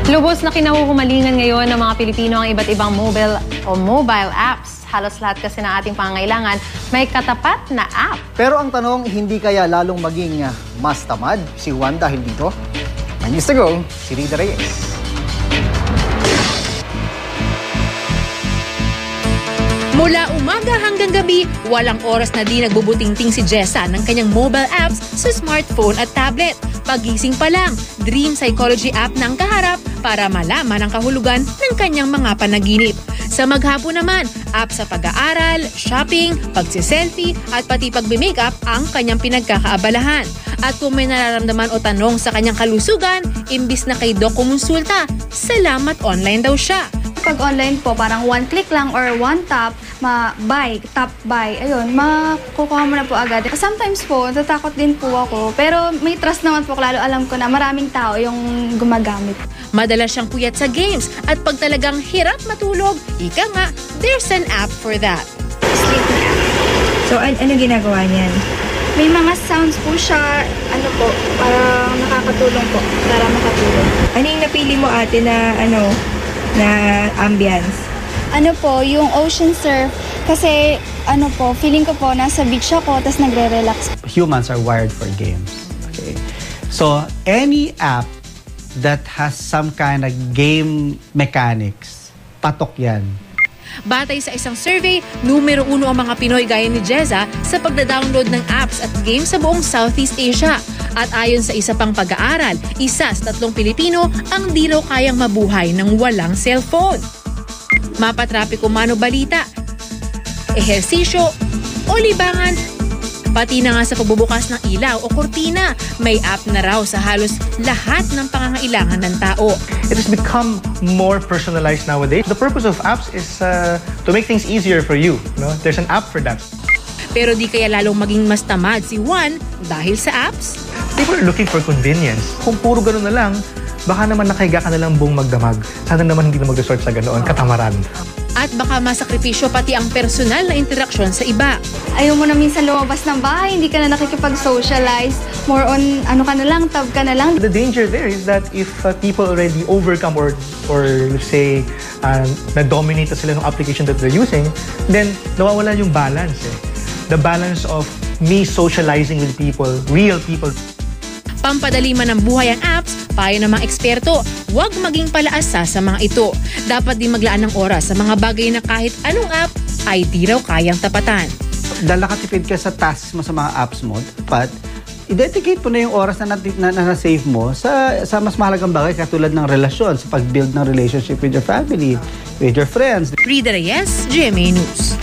Lubos na kinahuhumalingan ngayon ng mga Pilipino ang iba't ibang mobile apps. Halos lahat kasi ng ating pangangailangan may katapat na app. Pero ang tanong, hindi kaya lalong maging mas tamad si Juan dahil dito? May news to go, si Rida Reyes. Mula umaga hanggang gabi, walang oras na di nagbubutingting si Jessa ng kanyang mobile apps sa smartphone at tablet. Pagising pa lang, Dream Psychology app na ang kaharap para malaman ang kahulugan ng kanyang mga panaginip. Sa maghapon naman, app sa pag-aaral, shopping, pagsiselfie at pati pagbe-makeup ang kanyang pinagkakaabalahan. At kung may nararamdaman o tanong sa kanyang kalusugan, imbis na kay Doc kumonsulta, salamat online daw siya. Pag online po, parang one click lang or one tap, tap buy, ayun, makukuha mo na po agad. Sometimes po, natatakot din po ako, pero may trust naman po, lalo alam ko na maraming tao yung gumagamit. Madalas siyang puyat sa games at pag talagang hirap matulog, ika nga, there's an app for that. Sleeping app. So, ano ginagawa niyan? May mga sounds po siya, parang nakakatulong po, para makatulog. Ano yung napili mo ate na ambience? Yung ocean surf, kasi feeling ko po, nasa beach ako, tapos nagre-relax. Humans are wired for games. Okay? So, any app that has some kind of game mechanics, patok yan. Batay sa isang survey, numero 1 ang mga Pinoy gaya ni Jeza sa pagda-download ng apps at games sa buong Southeast Asia. At ayon sa isa pang pag-aaral, 1 sa 3 Pilipino ang di raw kayang mabuhay ng walang cellphone. Mapatrapiko mano balita, ehersisyo o libangan, pati na nga sa pagbubukas ng ilaw o kurtina, may app na raw sa halos lahat ng pangangailangan ng tao. It has become more personalized nowadays. The purpose of apps is to make things easier for you. There's an app for that. Pero di kaya lalong maging mas tamad si Juan dahil sa apps? People are looking for convenience. Kung puro gano'n na lang, baka naman nakahiga ka na lang buong magdamag. Sana naman hindi na mag-resort sa ganoon, katamaran. At baka masakripisyo pati ang personal na interaksyon sa iba. Ayaw mo na minsan lumabas ng bahay, hindi ka na nakikipag-socialize. More on, tab ka na lang. The danger there is that if people already overcome or let's say, na-dominate sila ng application that they're using, then nawawala yung balance The balance of me socializing with people, real people. Pampadali man ng buhay ang apps, payo ng mga eksperto, huwag maging palaasa sa mga ito. Dapat din maglaan ng oras sa mga bagay na kahit anong app ay di raw kayang tapatan. Dahil nakatipid ka sa tasks mo sa mga apps mo, dapat i-dedicate mo na yung oras na na-save mo sa mas mahalagang bagay katulad ng relasyon, sa pag-build ng relationship with your family, with your friends. Rida Reyes, GMA News.